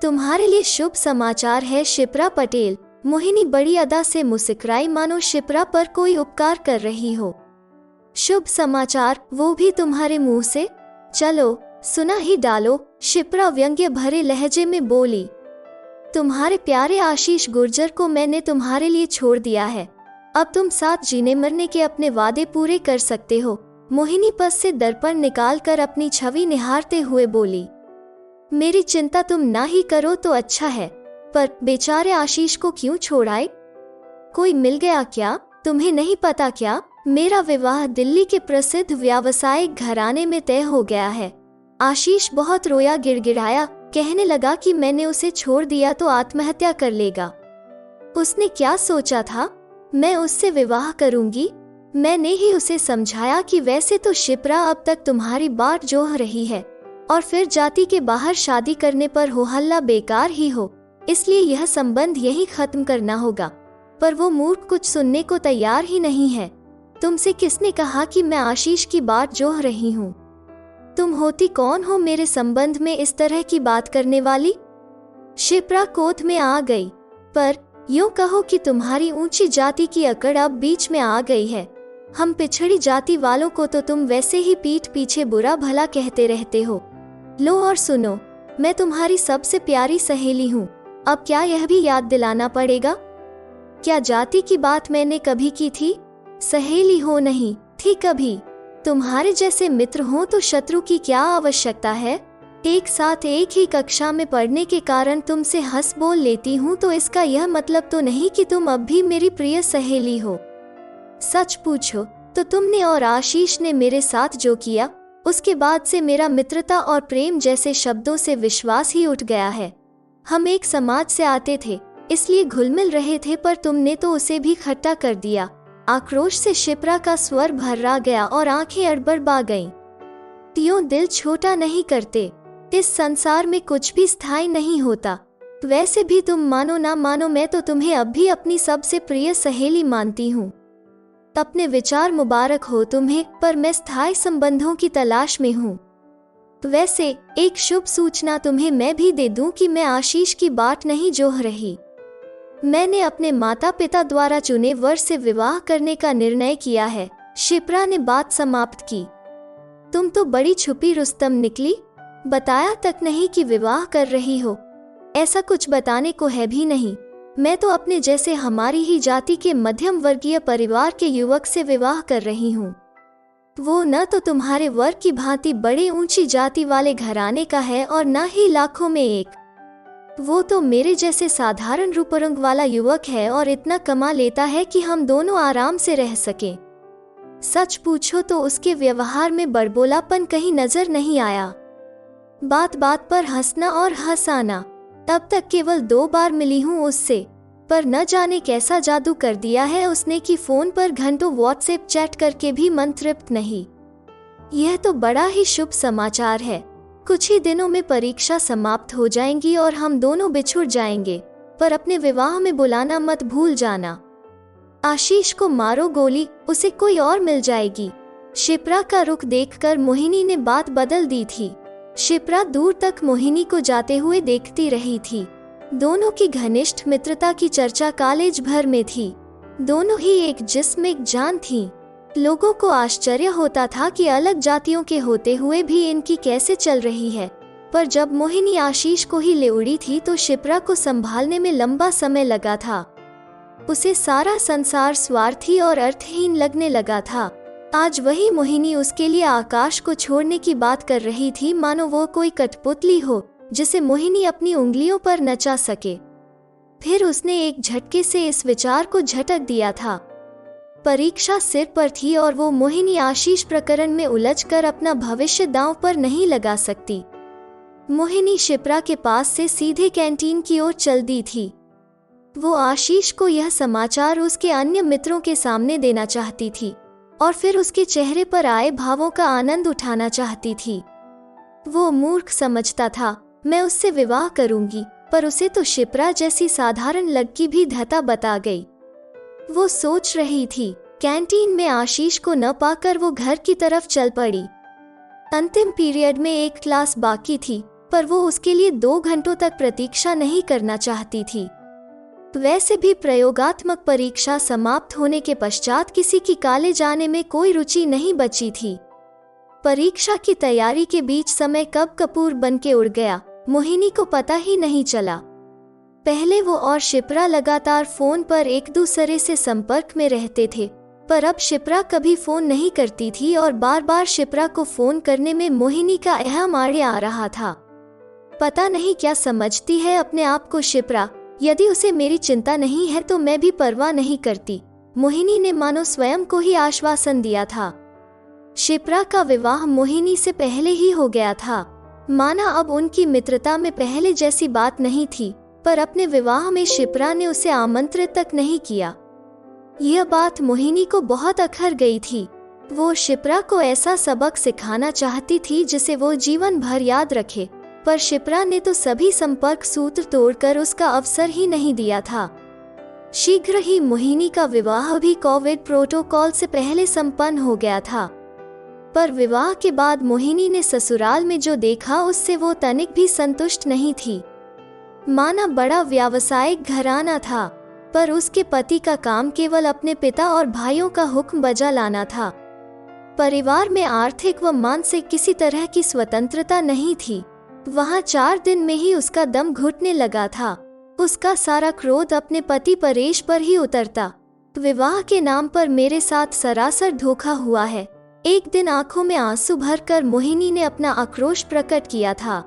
तुम्हारे लिए शुभ समाचार है शिप्रा पटेल। मोहिनी बड़ी अदा से मुस्कुराई मानो शिप्रा पर कोई उपकार कर रही हो। शुभ समाचार, वो भी तुम्हारे मुंह से? चलो सुना ही डालो, शिप्रा व्यंग्य भरे लहजे में बोली। तुम्हारे प्यारे आशीष गुर्जर को मैंने तुम्हारे लिए छोड़ दिया है। अब तुम साथ जीने मरने के अपने वादे पूरे कर सकते हो। मोहिनी पस से दर्पण निकालकर अपनी छवि निहारते हुए बोली। मेरी चिंता तुम ना ही करो तो अच्छा है, पर बेचारे आशीष को क्यों छोड़ाए? कोई मिल गया क्या? तुम्हें नहीं पता क्या? मेरा विवाह दिल्ली के प्रसिद्ध व्यावसायिक घराने में तय हो गया है। आशीष बहुत रोया, गिड़गिड़ाया, कहने लगा कि मैंने उसे छोड़ दिया तो आत्महत्या कर लेगा। उसने क्या सोचा था मैं उससे विवाह करूंगी? मैंने ही उसे समझाया कि वैसे तो शिप्रा अब तक तुम्हारी बाट जोह रही है और फिर जाति के बाहर शादी करने पर हो हल्ला बेकार ही हो, इसलिए यह संबंध यही खत्म करना होगा। पर वो मूर्ख कुछ सुनने को तैयार ही नहीं है। तुमसे किसने कहा कि मैं आशीष की बाट जोह रही हूँ? तुम होती कौन हो मेरे संबंध में इस तरह की बात करने वाली? शिप्रा क्रोध में आ गई। पर यूं कहो कि तुम्हारी ऊंची जाति की अकड़ अब बीच में आ गई है। हम पिछड़ी जाति वालों को तो तुम वैसे ही पीठ पीछे बुरा भला कहते रहते हो। लो और सुनो, मैं तुम्हारी सबसे प्यारी सहेली हूँ। अब क्या यह भी याद दिलाना पड़ेगा? क्या जाति की बात मैंने कभी की थी? सहेली हो नहीं थी कभी। तुम्हारे जैसे मित्र हो तो शत्रु की क्या आवश्यकता है? एक साथ एक ही कक्षा में पढ़ने के कारण तुमसे हंस बोल लेती हूँ तो इसका यह मतलब तो नहीं कि तुम अब भी मेरी प्रिय सहेली हो। सच पूछो तो तुमने और आशीष ने मेरे साथ जो किया, उसके बाद से मेरा मित्रता और प्रेम जैसे शब्दों से विश्वास ही उठ गया है। हम एक समाज से आते थे, इसलिए घुल मिल रहे थे, पर तुमने तो उसे भी खट्टा कर दिया। आक्रोश से शिप्रा का स्वर भर्रा गया और आंखें अड़बड़ा गईं। त्यों दिल छोटा नहीं करते, इस संसार में कुछ भी स्थायी नहीं होता। वैसे भी तुम मानो ना मानो, मैं तो तुम्हें अब भी अपनी सबसे प्रिय सहेली मानती हूँ। अपने विचार मुबारक हो तुम्हें, पर मैं स्थायी संबंधों की तलाश में हूँ। वैसे एक शुभ सूचना तुम्हें मैं भी दे दूं कि मैं आशीष की बाट नहीं जोह रही। मैंने अपने माता पिता द्वारा चुने वर से विवाह करने का निर्णय किया है। शिप्रा ने बात समाप्त की। तुम तो बड़ी छुपी रुस्तम निकली, बताया तक नहीं कि विवाह कर रही हो। ऐसा कुछ बताने को है भी नहीं। मैं तो अपने जैसे हमारी ही जाति के मध्यम वर्गीय परिवार के युवक से विवाह कर रही हूँ। वो न तो तुम्हारे वर्ग की भांति बड़े ऊंची जाति वाले घराने का है और न ही लाखों में एक। वो तो मेरे जैसे साधारण रूपरंग वाला युवक है और इतना कमा लेता है कि हम दोनों आराम से रह सकें। सच पूछो तो उसके व्यवहार में बड़बोलापन कहीं नजर नहीं आया। बात बात पर हंसना और हंसाना। अब तक केवल 2 बार मिली हूँ उससे, पर न जाने कैसा जादू कर दिया है उसने कि फोन पर घंटों व्हाट्सएप चैट करके भी मन तृप्त नहीं। यह तो बड़ा ही शुभ समाचार है। कुछ ही दिनों में परीक्षा समाप्त हो जाएंगी और हम दोनों बिछुड़ जाएंगे, पर अपने विवाह में बुलाना मत भूल जाना। आशीष को मारो गोली, उसे कोई और मिल जाएगी। शिप्रा का रुख देखकर मोहिनी ने बात बदल दी थी। शिप्रा दूर तक मोहिनी को जाते हुए देखती रही थी। दोनों की घनिष्ठ मित्रता की चर्चा कॉलेज भर में थी। दोनों ही एक जिस्म एक जान थीं। लोगों को आश्चर्य होता था कि अलग जातियों के होते हुए भी इनकी कैसे चल रही है, पर जब मोहिनी आशीष को ही ले उड़ी थी तो शिप्रा को संभालने में लंबा समय लगा था। उसे सारा संसार स्वार्थी और अर्थहीन लगने लगा था। आज वही मोहिनी उसके लिए आकाश को छोड़ने की बात कर रही थी, मानो वो कोई कठपुतली हो जिसे मोहिनी अपनी उंगलियों पर नचा सके। फिर उसने एक झटके से इस विचार को झटक दिया था। परीक्षा सिर पर थी और वो मोहिनी आशीष प्रकरण में उलझकर अपना भविष्य दांव पर नहीं लगा सकती। मोहिनी शिप्रा के पास से सीधे कैंटीन की ओर चल दी थी। वो आशीष को यह समाचार उसके अन्य मित्रों के सामने देना चाहती थी और फिर उसके चेहरे पर आए भावों का आनंद उठाना चाहती थी। वो मूर्ख समझता था मैं उससे विवाह करूंगी, पर उसे तो शिप्रा जैसी साधारण लड़की भी धता बता गई। वो सोच रही थी। कैंटीन में आशीष को न पाकर वो घर की तरफ चल पड़ी। अंतिम पीरियड में एक क्लास बाकी थी, पर पर वो उसके लिए 2 घंटों तक प्रतीक्षा नहीं करना चाहती थी। वैसे भी प्रयोगात्मक परीक्षा समाप्त होने के पश्चात किसी की काले जाने में कोई रुचि नहीं बची थी। परीक्षा की तैयारी के बीच समय कब कपूर बन के उड़ गया, मोहिनी को पता ही नहीं चला। पहले वो और शिप्रा लगातार फोन पर एक दूसरे से संपर्क में रहते थे, पर अब शिप्रा कभी फोन नहीं करती थी और बार बार शिप्रा को फोन करने में मोहिनी का अहम आड़े आ रहा था। पता नहीं क्या समझती है अपने आप को शिप्रा। यदि उसे मेरी चिंता नहीं है तो मैं भी परवाह नहीं करती, मोहिनी ने मानो स्वयं को ही आश्वासन दिया था। शिप्रा का विवाह मोहिनी से पहले ही हो गया था। माना अब उनकी मित्रता में पहले जैसी बात नहीं थी, पर अपने विवाह में शिप्रा ने उसे आमंत्रित तक नहीं किया। यह बात मोहिनी को बहुत अखर गई थी। वो शिप्रा को ऐसा सबक सिखाना चाहती थी जिसे वो जीवन भर याद रखे, पर शिप्रा ने तो सभी संपर्क सूत्र तोड़कर उसका अवसर ही नहीं दिया था। शीघ्र ही मोहिनी का विवाह भी कोविड प्रोटोकॉल से पहले संपन्न हो गया था, पर विवाह के बाद मोहिनी ने ससुराल में जो देखा उससे वो तनिक भी संतुष्ट नहीं थी। माना बड़ा व्यावसायिक घराना था, पर उसके पति का काम केवल अपने पिता और भाइयों का हुक्म बजा लाना था। परिवार में आर्थिक व मानसिक किसी तरह की स्वतंत्रता नहीं थी। वहाँ 4 दिन में ही उसका दम घुटने लगा था। उसका सारा क्रोध अपने पति परेश पर ही उतरता। विवाह के नाम पर मेरे साथ सरासर धोखा हुआ है। एक दिन आंखों में आंसू भरकर मोहिनी ने अपना आक्रोश प्रकट किया था।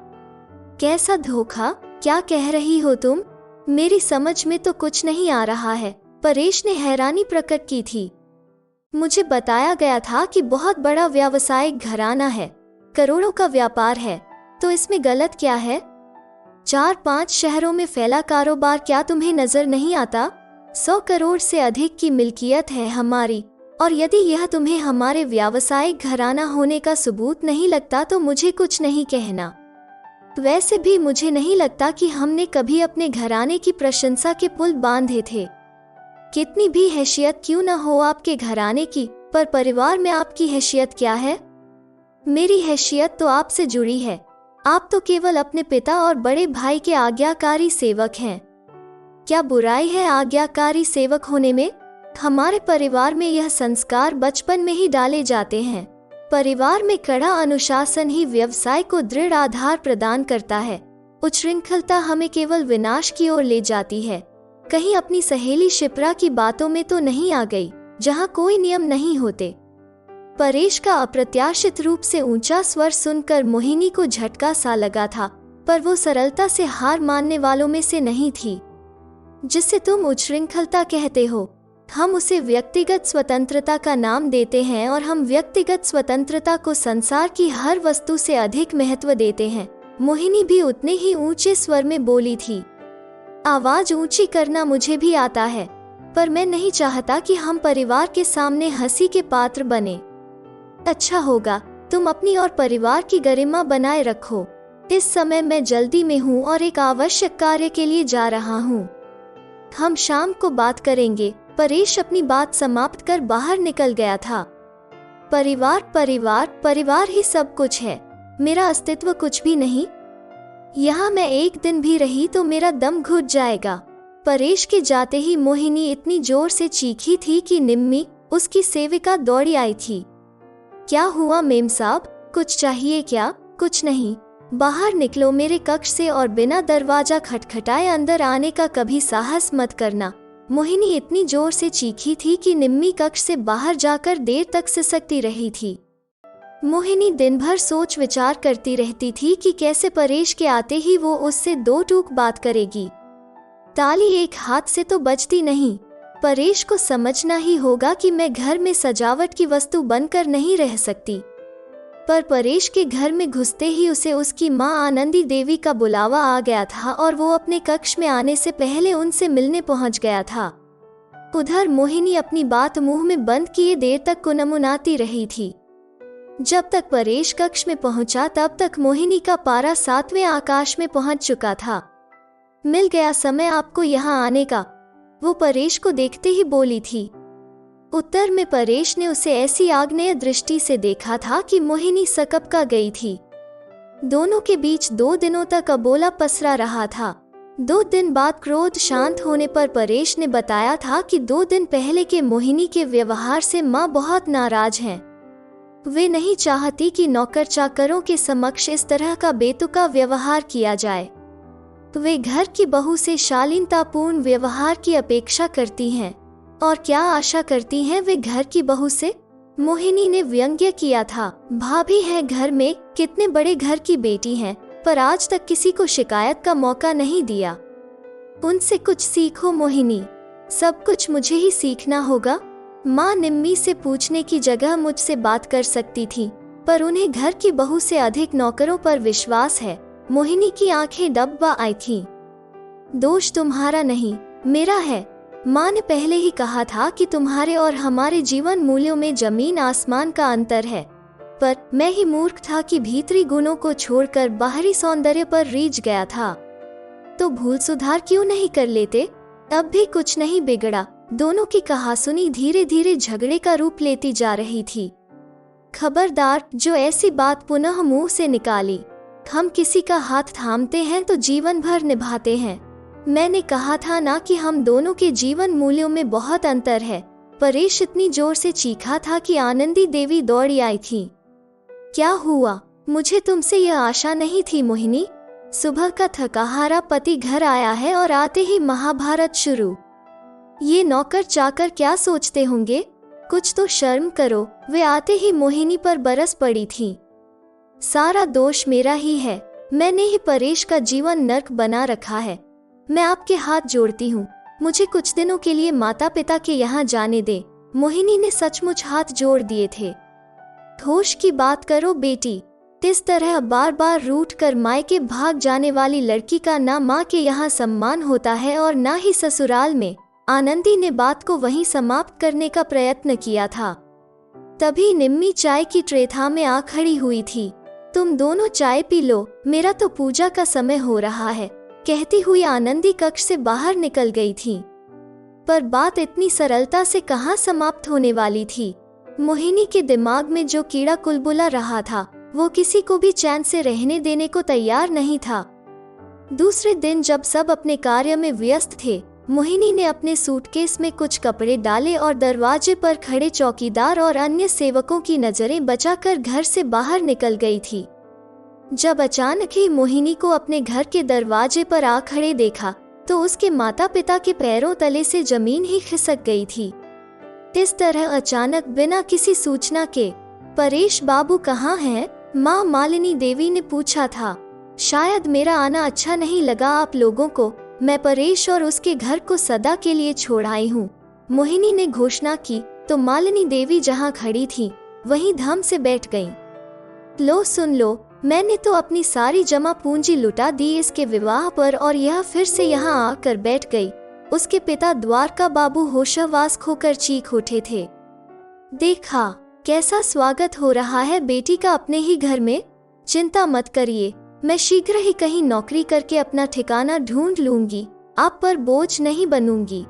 कैसा धोखा? क्या कह रही हो तुम? मेरी समझ में तो कुछ नहीं आ रहा है, परेश ने हैरानी प्रकट की थी। मुझे बताया गया था कि बहुत बड़ा व्यावसायिक घराना है, करोड़ों का व्यापार है, तो इसमें गलत क्या है? 4-5 शहरों में फैला कारोबार क्या तुम्हें नजर नहीं आता? 100 करोड़ से अधिक की मिल्कियत है हमारी, और यदि यह तुम्हें हमारे व्यावसायिक घराना होने का सबूत नहीं लगता तो मुझे कुछ नहीं कहना। वैसे भी मुझे नहीं लगता कि हमने कभी अपने घराने की प्रशंसा के पुल बांधे थे। कितनी भी हैसियत क्यों न हो आपके घराने की, पर परिवार में आपकी हैसियत क्या है? मेरी हैसियत तो आपसे जुड़ी है। आप तो केवल अपने पिता और बड़े भाई के आज्ञाकारी सेवक हैं। क्या बुराई है आज्ञाकारी सेवक होने में? हमारे परिवार में यह संस्कार बचपन में ही डाले जाते हैं। परिवार में कड़ा अनुशासन ही व्यवसाय को दृढ़ आधार प्रदान करता है। उच्छृंखलता हमें केवल विनाश की ओर ले जाती है। कहीं अपनी सहेली शिप्रा की बातों में तो नहीं आ गई, जहाँ कोई नियम नहीं होते। परेश का अप्रत्याशित रूप से ऊंचा स्वर सुनकर मोहिनी को झटका सा लगा था, पर वो सरलता से हार मानने वालों में से नहीं थी। जिसे तुम उच्छृंखलता कहते हो, हम उसे व्यक्तिगत स्वतंत्रता का नाम देते हैं, और हम व्यक्तिगत स्वतंत्रता को संसार की हर वस्तु से अधिक महत्व देते हैं। मोहिनी भी उतने ही ऊंचे स्वर में बोली थी। आवाज ऊंची करना मुझे भी आता है, पर मैं नहीं चाहता कि हम परिवार के सामने हंसी के पात्र बने। अच्छा होगा तुम अपनी और परिवार की गरिमा बनाए रखो। इस समय मैं जल्दी में हूँ और एक आवश्यक कार्य के लिए जा रहा हूँ। हम शाम को बात करेंगे। परेश अपनी बात समाप्त कर बाहर निकल गया था। परिवार परिवार परिवार ही सब कुछ है, मेरा अस्तित्व कुछ भी नहीं। यहाँ मैं एक दिन भी रही तो मेरा दम घुट जाएगा। परेश के जाते ही मोहिनी इतनी जोर से चीखी थी कि निम्मी, उसकी सेविका, दौड़ी आई थी। क्या हुआ मेम साहब, कुछ चाहिए क्या? कुछ नहीं, बाहर निकलो मेरे कक्ष से और बिना दरवाजा खटखटाए अंदर आने का कभी साहस मत करना। मोहिनी इतनी जोर से चीखी थी कि निम्मी कक्ष से बाहर जाकर देर तक सिसकती रही थी। मोहिनी दिन भर सोच विचार करती रहती थी कि कैसे परेश के आते ही वो उससे 2 टूक बात करेगी। ताली एक हाथ से तो बजती नहीं। परेश को समझना ही होगा कि मैं घर में सजावट की वस्तु बनकर नहीं रह सकती। पर परेश के घर में घुसते ही उसे उसकी माँ आनंदी देवी का बुलावा आ गया था और वो अपने कक्ष में आने से पहले उनसे मिलने पहुंच गया था। उधर मोहिनी अपनी बात मुंह में बंद किए देर तक कुनमुनाती रही थी। जब तक परेश कक्ष में पहुंचा तब तक मोहिनी का पारा 7वें आकाश में पहुंच चुका था। मिल गया समय आपको यहाँ आने का, वो परेश को देखते ही बोली थी। उत्तर में परेश ने उसे ऐसी आग्नेय दृष्टि से देखा था कि मोहिनी सकपका गई थी। दोनों के बीच 2 दिनों तक अबोला पसरा रहा था। 2 दिन बाद क्रोध शांत होने पर परेश ने बताया था कि 2 दिन पहले के मोहिनी के व्यवहार से माँ बहुत नाराज हैं। वे नहीं चाहती कि नौकर चाकरों के समक्ष इस तरह का बेतुका व्यवहार किया जाए। वे घर की बहू से शालीनतापूर्ण व्यवहार की अपेक्षा करती हैं। और क्या आशा करती हैं वे घर की बहू से? मोहिनी ने व्यंग्य किया था। भाभी है घर में, कितने बड़े घर की बेटी हैं, पर आज तक किसी को शिकायत का मौका नहीं दिया। उनसे कुछ सीखो मोहिनी, सब कुछ मुझे ही सीखना होगा। माँ निम्मी से पूछने की जगह मुझसे बात कर सकती थी, पर उन्हें घर की बहू से अधिक नौकरों पर विश्वास है। मोहिनी की आंखें डब्बा आई थीं। दोष तुम्हारा नहीं, मेरा है। माँ ने पहले ही कहा था कि तुम्हारे और हमारे जीवन मूल्यों में जमीन आसमान का अंतर है, पर मैं ही मूर्ख था कि भीतरी गुणों को छोड़कर बाहरी सौंदर्य पर रीझ गया था। तो भूल सुधार क्यों नहीं कर लेते? अब भी कुछ नहीं बिगड़ा। दोनों की कहासुनी धीरे धीरे झगड़े का रूप लेती जा रही थी। खबरदार, जो ऐसी बात पुनः मुंह से निकाली। हम किसी का हाथ थामते हैं तो जीवन भर निभाते हैं। मैंने कहा था ना कि हम दोनों के जीवन मूल्यों में बहुत अंतर है। परेश इतनी जोर से चीखा था कि आनंदी देवी दौड़ी आई थी। क्या हुआ? मुझे तुमसे यह आशा नहीं थी मोहिनी। सुबह का थकाहारा पति घर आया है और आते ही महाभारत शुरू। ये नौकर चाकर क्या सोचते होंगे? कुछ तो शर्म करो। वे आते ही मोहिनी पर बरस पड़ी थी। सारा दोष मेरा ही है। मैंने ही परेश का जीवन नर्क बना रखा है। मैं आपके हाथ जोड़ती हूँ, मुझे कुछ दिनों के लिए माता पिता के यहाँ जाने दे। मोहिनी ने सचमुच हाथ जोड़ दिए थे। होश की बात करो बेटी। इस तरह बार बार रूठ कर मायके भाग जाने वाली लड़की का ना माँ के यहाँ सम्मान होता है और ना ही ससुराल में। आनंदी ने बात को वहीं समाप्त करने का प्रयत्न किया था। तभी निम्मी चाय की ट्रे थामे आ खड़ी हुई थी। तुम दोनों चाय पी लो, मेरा तो पूजा का समय हो रहा है, कहती हुई आनंदी कक्ष से बाहर निकल गई थी। पर बात इतनी सरलता से कहाँ समाप्त होने वाली थी। मोहिनी के दिमाग में जो कीड़ा कुलबुला रहा था, वो किसी को भी चैन से रहने देने को तैयार नहीं था। दूसरे दिन जब सब अपने कार्य में व्यस्त थे, मोहिनी ने अपने सूटकेस में कुछ कपड़े डाले और दरवाजे पर खड़े चौकीदार और अन्य सेवकों की नजरें बचाकर घर से बाहर निकल गई थी। जब अचानक ही मोहिनी को अपने घर के दरवाजे पर आ खड़े देखा, तो उसके माता पिता के पैरों तले से जमीन ही खिसक गई थी। इस तरह अचानक बिना किसी सूचना के। परेश बाबू कहाँ हैं? माँ मालिनी देवी ने पूछा था। शायद मेरा आना अच्छा नहीं लगा आप लोगों को। मैं परेश और उसके घर को सदा के लिए छोड़ आई हूँ, मोहिनी ने घोषणा की। तो मालिनी देवी जहाँ खड़ी थी वहीं धम से बैठ गईं। लो सुन लो, मैंने तो अपनी सारी जमा पूंजी लुटा दी इसके विवाह पर और यह फिर से यहाँ आकर बैठ गई। उसके पिता द्वारका बाबू होशावास खोकर चीख उठे थे। देखा कैसा स्वागत हो रहा है बेटी का अपने ही घर में। चिंता मत करिए, मैं शीघ्र ही कहीं नौकरी करके अपना ठिकाना ढूंढ लूंगी, आप पर बोझ नहीं बनूंगी।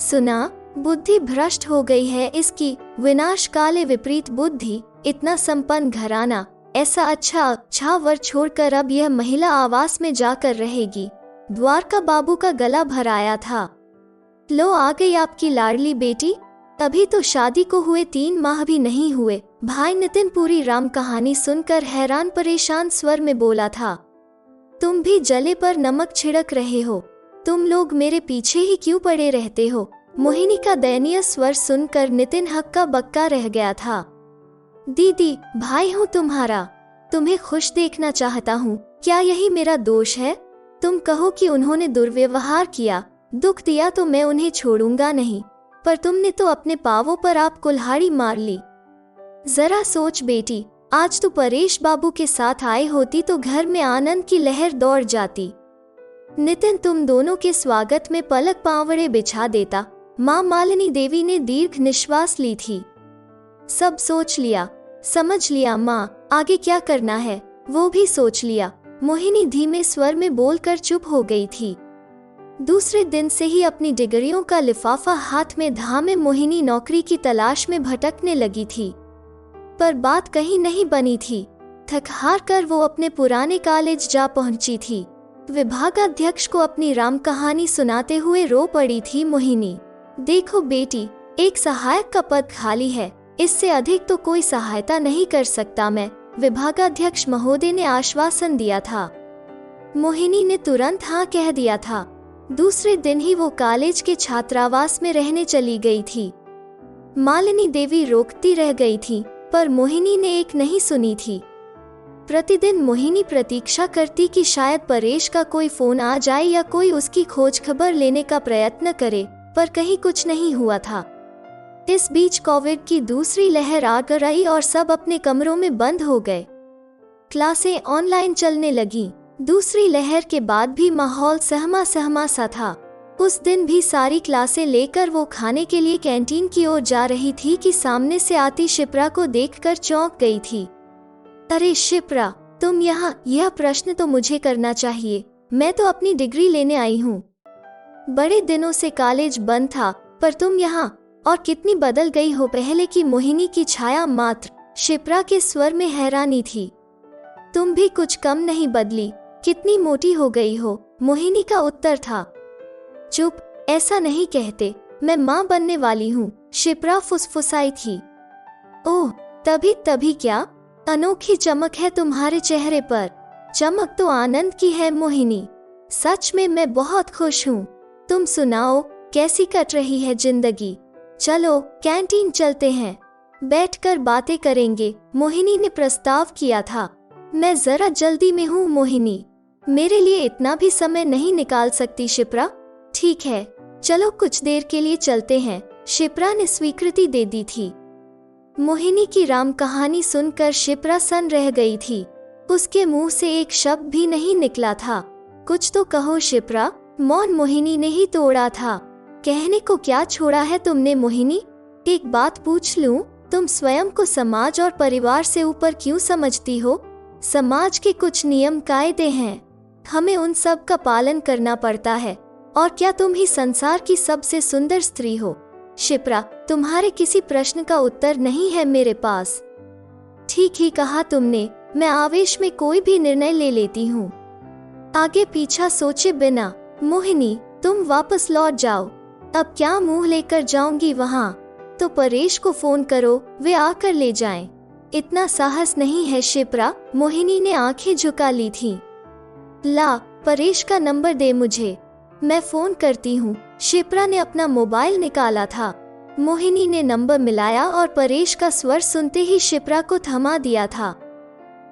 सुना, बुद्धि भ्रष्ट हो गई है इसकी, विनाश काले विपरीत बुद्धि। इतना संपन्न घराना, ऐसा अच्छा वर छोड़कर अब यह महिला आवास में जाकर रहेगी। द्वारका बाबू का गला भराया था। लो आ गई आपकी लाडली बेटी। अभी तो शादी को हुए 3 माह भी नहीं हुए। भाई नितिन पूरी राम कहानी सुनकर हैरान परेशान स्वर में बोला था। तुम भी जले पर नमक छिड़क रहे हो, तुम लोग मेरे पीछे ही क्यों पड़े रहते हो? मोहिनी का दयनीय स्वर सुनकर नितिन हक्का बक्का रह गया था। दीदी, भाई हूँ तुम्हारा, तुम्हें खुश देखना चाहता हूँ, क्या यही मेरा दोष है? तुम कहो कि उन्होंने दुर्व्यवहार किया, दुख दिया तो मैं उन्हें छोड़ूंगा नहीं, पर तुमने तो अपने पावों पर आप कुल्हाड़ी मार ली। जरा सोच बेटी, आज तो परेश बाबू के साथ आए होती तो घर में आनंद की लहर दौड़ जाती। नितिन तुम दोनों के स्वागत में पलक पावड़े बिछा देता। माँ मालिनी देवी ने दीर्घ निश्वास ली थी। सब सोच लिया, समझ लिया माँ, आगे क्या करना है वो भी सोच लिया। मोहिनी धीमे स्वर में बोलकर चुप हो गई थी। दूसरे दिन से ही अपनी डिग्रियों का लिफाफा हाथ में धामे मोहिनी नौकरी की तलाश में भटकने लगी थी, पर बात कहीं नहीं बनी थी। थक हार कर वो अपने पुराने कॉलेज जा पहुंची थी। विभागाध्यक्ष को अपनी राम कहानी सुनाते हुए रो पड़ी थी मोहिनी। देखो बेटी, एक सहायक का पद खाली है, इससे अधिक तो कोई सहायता नहीं कर सकता मैं, विभागाध्यक्ष महोदय ने आश्वासन दिया था। मोहिनी ने तुरंत हाँ कह दिया था। दूसरे दिन ही वो कॉलेज के छात्रावास में रहने चली गई थी। मालिनी देवी रोकती रह गई थी, पर मोहिनी ने एक नहीं सुनी थी। प्रतिदिन मोहिनी प्रतीक्षा करती कि शायद परेश का कोई फोन आ जाए या कोई उसकी खोज खबर लेने का प्रयत्न करे, पर कहीं कुछ नहीं हुआ था। इस बीच कोविड की दूसरी लहर आ गई और सब अपने कमरों में बंद हो गए। क्लासें ऑनलाइन चलने लगी। दूसरी लहर के बाद भी माहौल सहमा सहमा सा था। उस दिन भी सारी क्लासें लेकर वो खाने के लिए कैंटीन की ओर जा रही थी कि सामने से आती शिप्रा को देखकर चौंक गई थी। अरे शिप्रा, तुम यहाँ? यह प्रश्न तो मुझे करना चाहिए, मैं तो अपनी डिग्री लेने आई हूँ। बड़े दिनों से कॉलेज बंद था, पर तुम यहाँ, और कितनी बदल गई हो। पहले की मोहिनी की छाया मात्र। शिप्रा के स्वर में हैरानी थी। तुम भी कुछ कम नहीं बदली, कितनी मोटी हो गई हो, मोहिनी का उत्तर था। चुप, ऐसा नहीं कहते, मैं माँ बनने वाली हूँ, शिप्रा फुसफुसाई थी। ओह, तभी क्या? अनोखी चमक है तुम्हारे चेहरे पर। चमक तो आनंद की है मोहिनी। सच में मैं बहुत खुश हूँ। तुम सुनाओ, कैसी कट रही है जिंदगी? चलो कैंटीन चलते हैं, बैठकर बातें करेंगे, मोहिनी ने प्रस्ताव किया था। मैं जरा जल्दी में हूँ मोहिनी, मेरे लिए इतना भी समय नहीं निकाल सकती शिप्रा? ठीक है, चलो कुछ देर के लिए चलते हैं, शिप्रा ने स्वीकृति दे दी थी। मोहिनी की राम कहानी सुनकर शिप्रा सन रह गई थी। उसके मुंह से एक शब्द भी नहीं निकला था। कुछ तो कहो शिप्रा, मौन मोहिनी ने ही तोड़ा था। कहने को क्या छोड़ा है तुमने मोहिनी? एक बात पूछ लूं, तुम स्वयं को समाज और परिवार से ऊपर क्यों समझती हो? समाज के कुछ नियम कायदे हैं, हमें उन सब का पालन करना पड़ता है। और क्या तुम ही संसार की सबसे सुंदर स्त्री हो? शिप्रा, तुम्हारे किसी प्रश्न का उत्तर नहीं है मेरे पास। ठीक ही कहा तुमने, मैं आवेश में कोई भी निर्णय ले लेती हूँ, आगे पीछा सोचे बिना। मोहिनी, तुम वापस लौट जाओ। अब क्या मुंह लेकर जाऊंगी वहाँ? तो परेश को फोन करो, वे आकर ले जाएं। इतना साहस नहीं है शिप्रा, मोहिनी ने आंखें झुका ली थीं। ला, परेश का नंबर दे मुझे, मैं फोन करती हूँ। शिप्रा ने अपना मोबाइल निकाला था। मोहिनी ने नंबर मिलाया और परेश का स्वर सुनते ही शिप्रा को थमा दिया था।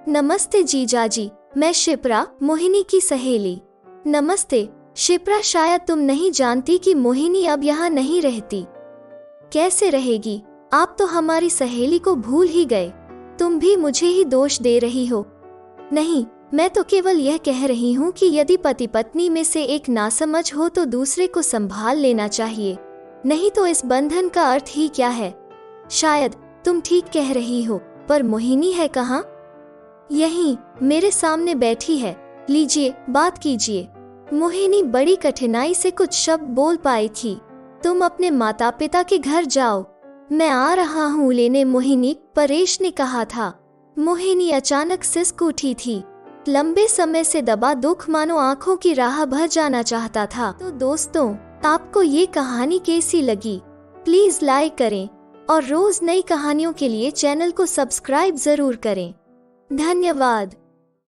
नमस्ते जीजाजी, मैं शिप्रा, मोहिनी की सहेली। नमस्ते शिप्रा, शायद तुम नहीं जानती कि मोहिनी अब यहाँ नहीं रहती। कैसे रहेगी? आप तो हमारी सहेली को भूल ही गए। तुम भी मुझे ही दोष दे रही हो। नहीं, मैं तो केवल यह कह रही हूँ कि यदि पति पत्नी में से एक नासमझ हो तो दूसरे को संभाल लेना चाहिए, नहीं तो इस बंधन का अर्थ ही क्या है? शायद तुम ठीक कह रही हो, पर मोहिनी है कहाँ? यहीं मेरे सामने बैठी है, लीजिए बात कीजिए। मोहिनी बड़ी कठिनाई से कुछ शब्द बोल पाई थी। तुम अपने माता पिता के घर जाओ, मैं आ रहा हूँ लेने मोहिनी, परेश ने कहा था। मोहिनी अचानक सिसक उठी थी। लंबे समय से दबा दुख मानो आंखों की राह भर जाना चाहता था। तो दोस्तों, आपको ये कहानी कैसी लगी? प्लीज लाइक करें और रोज नई कहानियों के लिए चैनल को सब्सक्राइब जरूर करें। धन्यवाद।